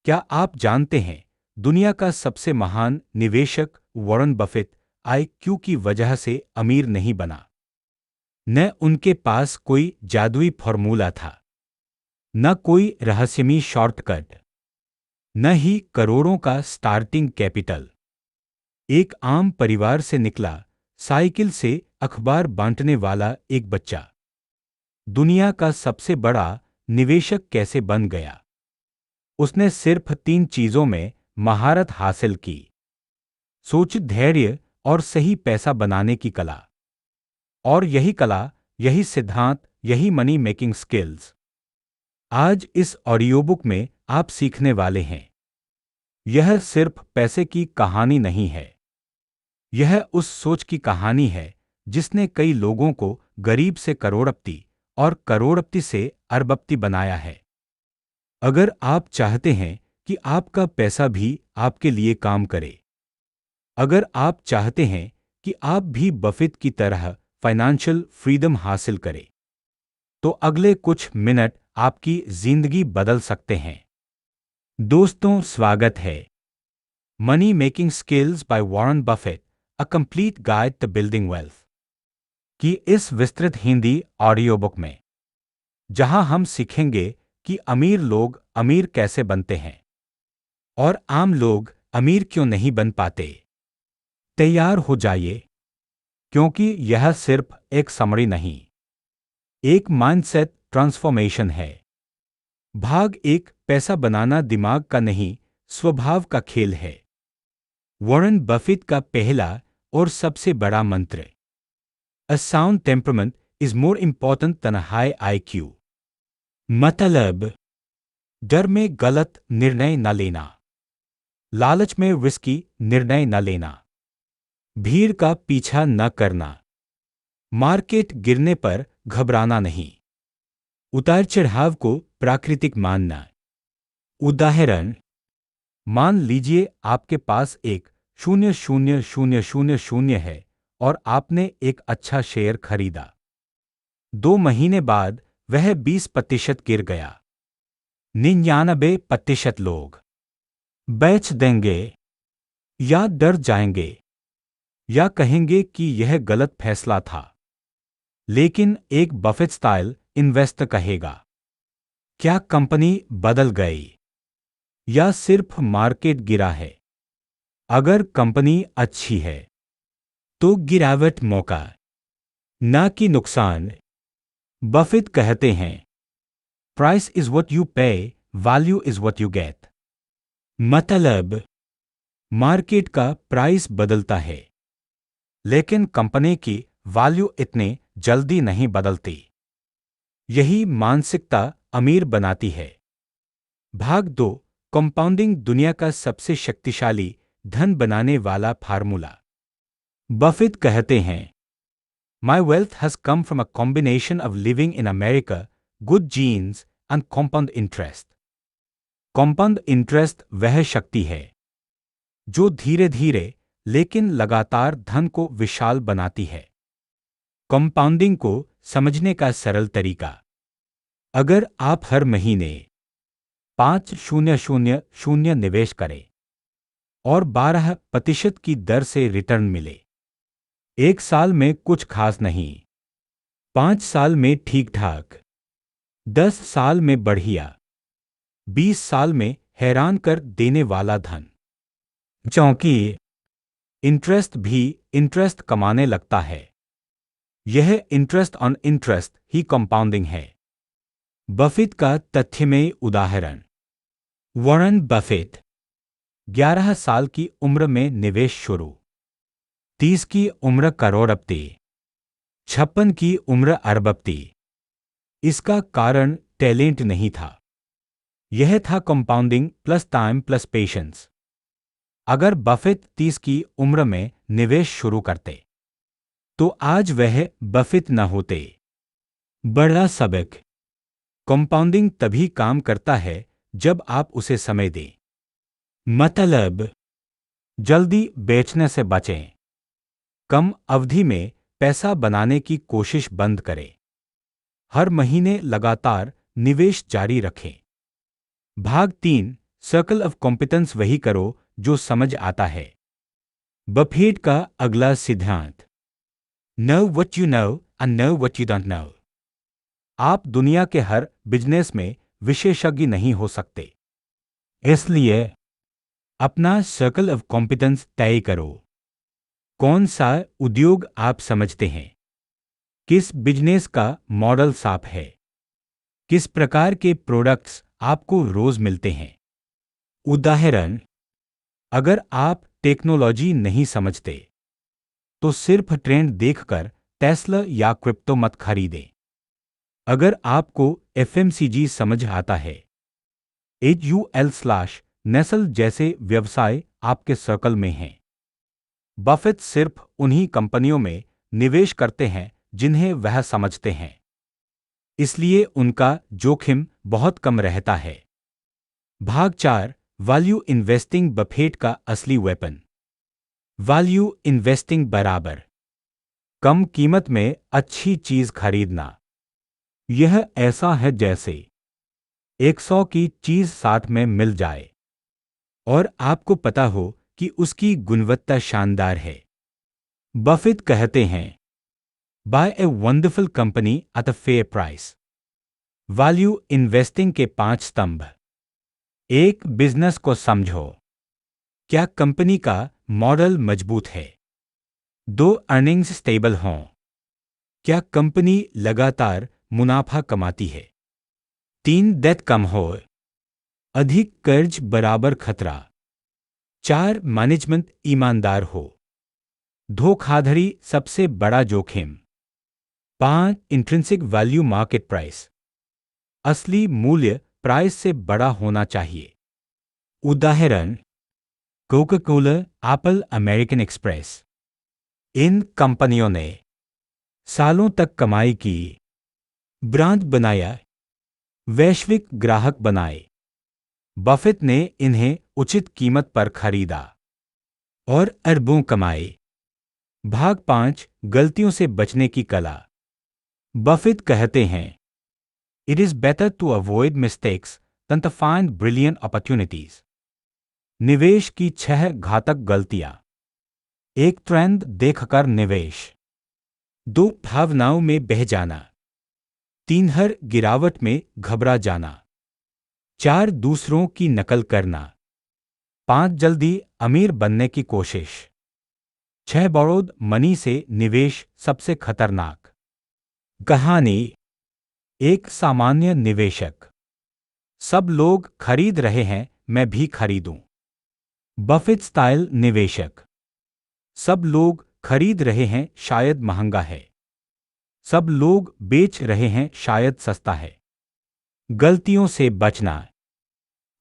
क्या आप जानते हैं, दुनिया का सबसे महान निवेशक वॉरेन बफेट आईक्यू की वजह से अमीर नहीं बना। न उनके पास कोई जादुई फॉर्मूला था, न कोई रहस्यमयी शॉर्टकट, न ही करोड़ों का स्टार्टिंग कैपिटल। एक आम परिवार से निकला, साइकिल से अखबार बांटने वाला एक बच्चा दुनिया का सबसे बड़ा निवेशक कैसे बन गया? उसने सिर्फ 3 चीजों में महारत हासिल की: सोच, धैर्य और सही पैसा बनाने की कला। और यही कला, यही सिद्धांत, यही मनी मेकिंग स्किल्स आज इस ऑडियोबुक में आप सीखने वाले हैं। यह सिर्फ पैसे की कहानी नहीं है, यह उस सोच की कहानी है जिसने कई लोगों को गरीब से करोड़पति और करोड़पति से अरबपति बनाया है। अगर आप चाहते हैं कि आपका पैसा भी आपके लिए काम करे, अगर आप चाहते हैं कि आप भी बफेट की तरह फाइनेंशियल फ्रीडम हासिल करें, तो अगले कुछ मिनट आपकी जिंदगी बदल सकते हैं। दोस्तों, स्वागत है money making skills by Warren Buffett, a complete guide to building wealth की इस विस्तृत हिंदी ऑडियो बुक में, जहां हम सीखेंगे कि अमीर लोग अमीर कैसे बनते हैं और आम लोग अमीर क्यों नहीं बन पाते। तैयार हो जाइए, क्योंकि यह सिर्फ एक समरी नहीं, एक माइंडसेट ट्रांसफॉर्मेशन है। भाग 1, पैसा बनाना दिमाग का नहीं, स्वभाव का खेल है। वॉरेन बफेट का पहला और सबसे बड़ा मंत्र: a sound temperament is more important than a high IQ. मतलब, डर में गलत निर्णय न लेना, लालच में रिस्की निर्णय न लेना, भीड़ का पीछा न करना, मार्केट गिरने पर घबराना नहीं, उतार चढ़ाव को प्राकृतिक मानना। उदाहरण, मान लीजिए आपके पास एक 0,000 है और आपने एक अच्छा शेयर खरीदा। 2 महीने बाद वह 20% गिर गया। 99% लोग बेच देंगे, या डर जाएंगे, या कहेंगे कि यह गलत फैसला था। लेकिन एक बफेट स्टाइल इन्वेस्टर कहेगा, क्या कंपनी बदल गई या सिर्फ मार्केट गिरा है? अगर कंपनी अच्छी है तो गिरावट मौका, ना कि नुकसान। बफेट कहते हैं, प्राइस इज व्हाट यू पे, value is what you get. मतलब, मार्केट का प्राइस बदलता है, लेकिन कंपनी की वैल्यू इतने जल्दी नहीं बदलती। यही मानसिकता अमीर बनाती है। भाग 2, कंपाउंडिंग दुनिया का सबसे शक्तिशाली धन बनाने वाला फार्मूला। बफेट कहते हैं, my wealth has come from a combination of living in America, good genes and compound interest. Compound interest वह शक्ति है जो धीरे धीरे लेकिन लगातार धन को विशाल बनाती है। कंपाउंडिंग को समझने का सरल तरीका: अगर आप हर महीने 5,000 निवेश करें और 12% की दर से रिटर्न मिले, 1 साल में कुछ खास नहीं, 5 साल में ठीक ठाक, 10 साल में बढ़िया, 20 साल में हैरान कर देने वाला धन। क्योंकि इंटरेस्ट भी इंटरेस्ट कमाने लगता है। यह interest on interest he compounding है। बफेट का तथ्यमय उदाहरण: वॉरेन बफेट 11 साल की उम्र में निवेश शुरू, 30 की उम्र करोड़पति, 56 की उम्र अरबपति। इसका कारण टैलेंट नहीं था, यह था compounding plus time plus patience. अगर बफेट 30 की उम्र में निवेश शुरू करते तो आज वह बफेट न होते। बड़ा सबक: कंपाउंडिंग तभी काम करता है जब आप उसे समय दें। मतलब, जल्दी बेचने से बचें, कम अवधि में पैसा बनाने की कोशिश बंद करें, हर महीने लगातार निवेश जारी रखें। भाग 3, सर्कल ऑफ कॉम्पिटेंस वही करो जो समझ आता है। बफेट का अगला सिद्धांत, know what you know and know what you don't know. आप दुनिया के हर बिजनेस में विशेषज्ञ नहीं हो सकते, इसलिए अपना सर्कल ऑफ कॉम्पिटेंस तय करो। कौन सा उद्योग आप समझते हैं? किस बिजनेस का मॉडल साफ है? किस प्रकार के प्रोडक्ट्स आपको रोज मिलते हैं? उदाहरण, अगर आप टेक्नोलॉजी नहीं समझते तो सिर्फ ट्रेंड देखकर टेस्ला या क्रिप्टो मत खरीदें। अगर आपको एफएमसीजी समझ आता है, HUL/नेस्ले जैसे व्यवसाय आपके सर्कल में हैं। बफेट सिर्फ उन्हीं कंपनियों में निवेश करते हैं जिन्हें वह समझते हैं, इसलिए उनका जोखिम बहुत कम रहता है। भाग 4, वैल्यू इन्वेस्टिंग बफेट का असली वेपन। वैल्यू इन्वेस्टिंग बराबर कम कीमत में अच्छी चीज खरीदना। यह ऐसा है जैसे 100 की चीज 60 में मिल जाए और आपको पता हो कि उसकी गुणवत्ता शानदार है। बफेट कहते हैं, buy a wonderful company at a fair price. Value investing के 5 स्तंभ। एक, बिजनेस को समझो। क्या कंपनी का मॉडल मजबूत है? 2, अर्निंग्स स्टेबल हों। क्या कंपनी लगातार मुनाफा कमाती है? 3, डेट कम हो। अधिक कर्ज बराबर खतरा। 4, मैनेजमेंट ईमानदार हो। धोखाधड़ी सबसे बड़ा जोखिम। 5, इंट्रिंसिक वैल्यू मार्केट प्राइस। असली मूल्य प्राइस से बड़ा होना चाहिए। उदाहरण, Coca Cola, Apple, American Express. इन कंपनियों ने सालों तक कमाई की, ब्रांड बनाया, वैश्विक ग्राहक बनाए। बफेट ने इन्हें उचित कीमत पर खरीदा और अरबों कमाए। भाग 5, गलतियों से बचने की कला। बफेट कहते हैं, it is better to avoid mistakes than to find brilliant opportunities. निवेश की 6 घातक गलतियां। 1, ट्रेंड देखकर निवेश। 2, भावनाओं में बह जाना। 3, हर गिरावट में घबरा जाना। 4, दूसरों की नकल करना। 5, जल्दी अमीर बनने की कोशिश। 6, बोरोड मनी से निवेश सबसे खतरनाक। कहानी, एक सामान्य निवेशक। सब लोग खरीद रहे हैं, मैं भी खरीदूं। बफेट स्टाइल निवेशक। सब लोग खरीद रहे हैं, शायद महंगा है। सब लोग बेच रहे हैं, शायद सस्ता है। गलतियों से बचना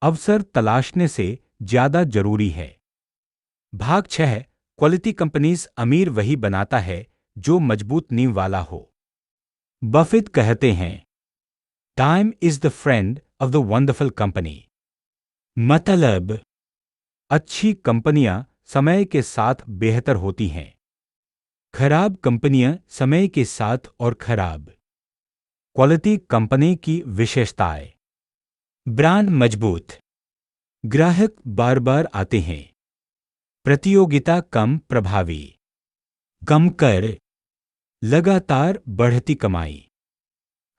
अवसर तलाशने से ज्यादा जरूरी है। भाग 6, क्वालिटी कंपनीज अमीर वही बनाता है जो मजबूत नींव वाला हो। बफेट कहते हैं, time is the friend of the wonderful company. मतलब, अच्छी कंपनियां समय के साथ बेहतर होती हैं, खराब कंपनियां समय के साथ और खराब। क्वालिटी कंपनी की विशेषताएं, ब्रांड मजबूत, ग्राहक बार बार आते हैं, प्रतियोगिता कम प्रभावी, कम कर, लगातार बढ़ती कमाई,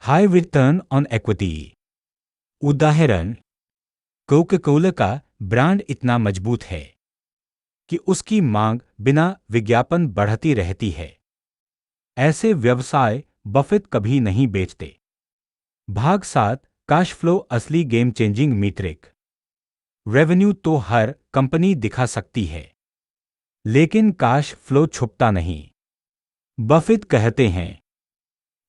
हाई रिटर्न ऑन इक्विटी। उदाहरण, कोका कोला का ब्रांड इतना मजबूत है कि उसकी मांग बिना विज्ञापन बढ़ती रहती है। ऐसे व्यवसाय बफेट कभी नहीं बेचते। भाग 7, कैश फ्लो असली गेम चेंजिंग मीट्रिक। रेवेन्यू तो हर कंपनी दिखा सकती है, लेकिन कैश फ्लो छुपता नहीं। बफेट कहते हैं,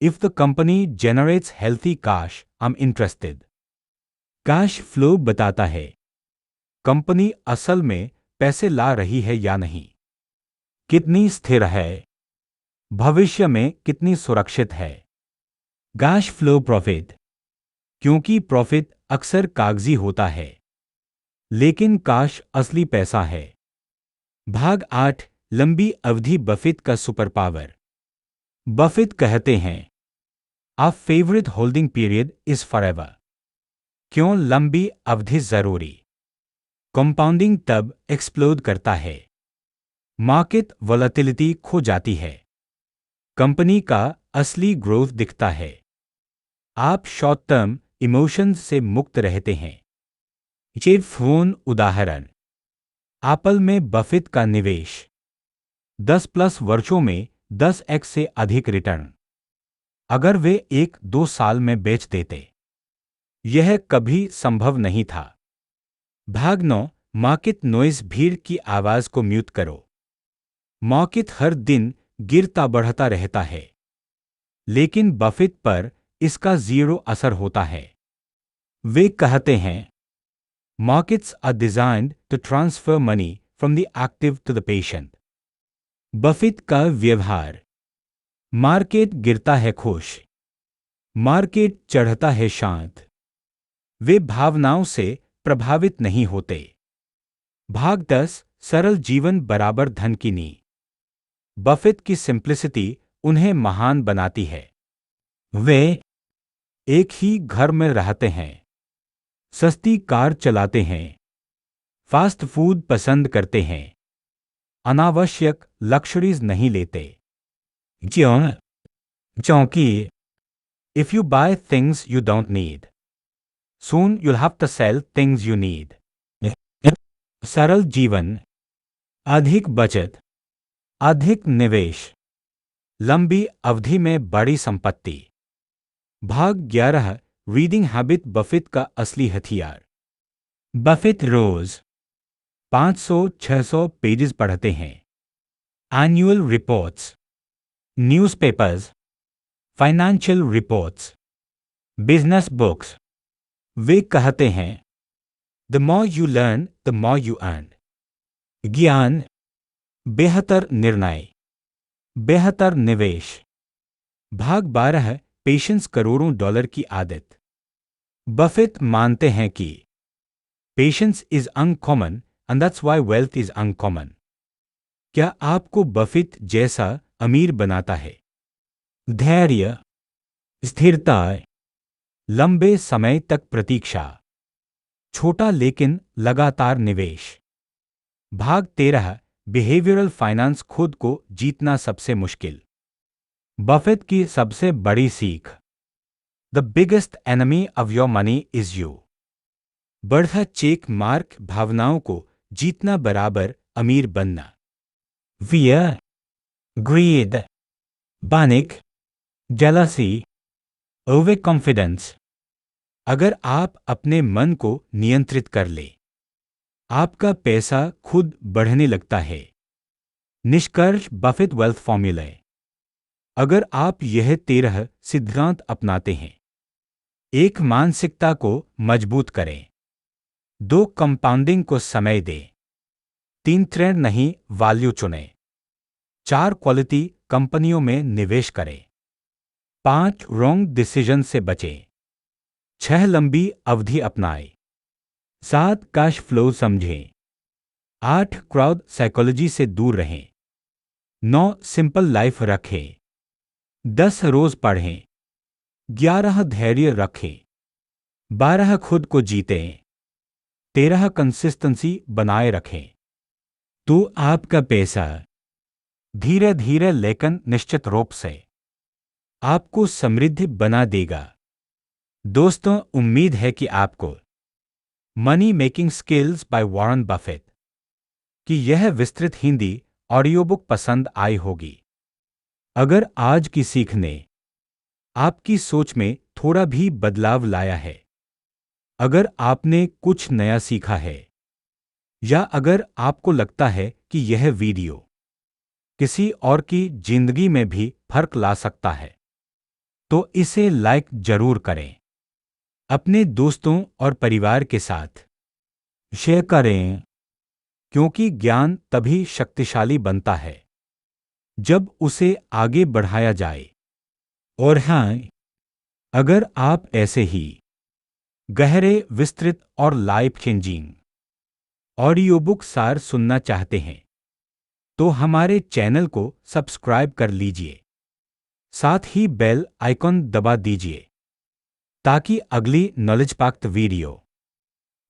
if the company generates healthy cash, I am interested. Cash flow बताता है कंपनी असल में पैसे ला रही है या नहीं, कितनी स्थिर है, भविष्य में कितनी सुरक्षित है। कैश फ्लो प्रॉफिट, क्योंकि प्रॉफिट अक्सर कागजी होता है, लेकिन कैश असली पैसा है। भाग 8, लंबी अवधि बफेट का सुपर पावर। बफेट कहते हैं, our favourite holding period is forever. क्यों लंबी अवधि जरूरी? कंपाउंडिंग तब एक्सप्लोड करता है। मार्केट वॉलेटिलिटी खो जाती है। कंपनी का असली ग्रोथ दिखता है। आप शॉर्ट टर्म इमोशंस से मुक्त रहते हैं। ये फोन उदाहरण। एप्पल में बफेट का निवेश 10+ वर्षों में 10x से अधिक रिटर्न। अगर वे 1-2 साल में बेच देते, यह कभी संभव नहीं था। भाग 9 मार्केट नॉइज। भीड़ की आवाज को म्यूट करो। मार्केट हर दिन गिरता बढ़ता रहता है, लेकिन बफेट पर इसका 0 असर होता है। वे कहते हैं, markets are designed to transfer money from the active to the patient. Buffett का व्यवहार। मार्केट गिरता है खुश, मार्केट चढ़ता है शांत। वे भावनाओं से प्रभावित नहीं होते। भाग 10 सरल जीवन बराबर धन की नींव। बफेट की सिंप्लिसिटी उन्हें महान बनाती है। वे एक ही घर में रहते हैं, सस्ती कार चलाते हैं, फास्ट फूड पसंद करते हैं, अनावश्यक लक्जरीज नहीं लेते। क्योंकि if you buy things you don't need, soon you'll have to sell things you need. सरल जीवन, अधिक बचत, अधिक निवेश, लंबी अवधि में बड़ी संपत्ति। भाग 11 रीडिंग हैबिट। बफेट का असली हथियार। बफेट रोज 500-600 पेजेस पढ़ते हैं। Annual reports, newspapers, financial reports, business books. वे कहते हैं, the more you learn the more you earn. ज्ञान, बेहतर निर्णय, बेहतर निवेश। भाग 12 पेशेंस करोड़ों डॉलर की आदत। बफेट मानते हैं कि patience is uncommon and that's why wealth is uncommon. क्या आपको बफेट जैसा अमीर बनाता है? धैर्य, स्थिरता, लंबे समय तक प्रतीक्षा, छोटा लेकिन लगातार निवेश। भाग 13 बिहेवियरल फाइनेंस। खुद को जीतना सबसे मुश्किल। बफेट की सबसे बड़ी सीख। The biggest enemy of your money is you. बढ़ता चेक मार्क। भावनाओं को जीतना बराबर अमीर बनना। Fear, greed, panic, jealousy, over confidence. अगर आप अपने मन को नियंत्रित कर ले, आपका पैसा खुद बढ़ने लगता है। निष्कर्ष बफेट वेल्थ फॉर्मूला। अगर आप यह 13 सिद्धांत अपनाते हैं, 1 मानसिकता को मजबूत करें, 2 कंपाउंडिंग को समय दें, 3 ट्रेंड नहीं वैल्यू चुनें, 4 क्वालिटी कंपनियों में निवेश करें, 5 रॉन्ग डिसीजन से बचें, 6 लंबी अवधि अपनाएं, 7 कैश फ्लो समझें, 8 क्राउड साइकोलॉजी से दूर रहें, 9 सिंपल लाइफ रखें, 10 रोज पढ़ें, 11 धैर्य रखें, 12 खुद को जीतें, 13 कंसिस्टेंसी बनाए रखें। तो आपका पैसा धीरे धीरे लेकिन निश्चित रूप से आपको समृद्ध बना देगा। दोस्तों, उम्मीद है कि आपको money making skills by Warren Buffett की यह विस्तृत हिंदी ऑडियो बुक पसंद आई होगी। अगर आज की सीख ने आपकी सोच में थोड़ा भी बदलाव लाया है, अगर आपने कुछ नया सीखा है, या अगर आपको लगता है कि यह वीडियो किसी और की जिंदगी में भी फर्क ला सकता है, तो इसे लाइक जरूर करें। अपने दोस्तों और परिवार के साथ शेयर करें, क्योंकि ज्ञान तभी शक्तिशाली बनता है जब उसे आगे बढ़ाया जाए। और हाँ, अगर आप ऐसे ही गहरे, विस्तृत और लाइफ चेंजिंग ऑडियो बुक सार सुनना चाहते हैं, तो हमारे चैनल को सब्सक्राइब कर लीजिए, साथ ही बेल आइकॉन दबा दीजिए ताकि अगली नॉलेज पैक्ड वीडियो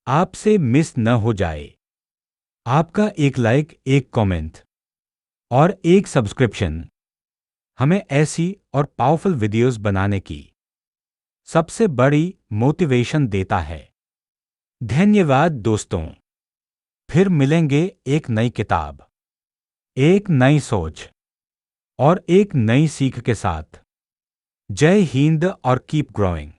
आपसे मिस न हो जाए। आपका एक लाइक, एक कमेंट और एक सब्सक्रिप्शन हमें ऐसी और पावरफुल वीडियोस बनाने की सबसे बड़ी मोटिवेशन देता है। धन्यवाद दोस्तों। फिर मिलेंगे एक नई किताब, एक नई सोच और एक नई सीख के साथ। जय हिंद और कीप ग्रोइंग।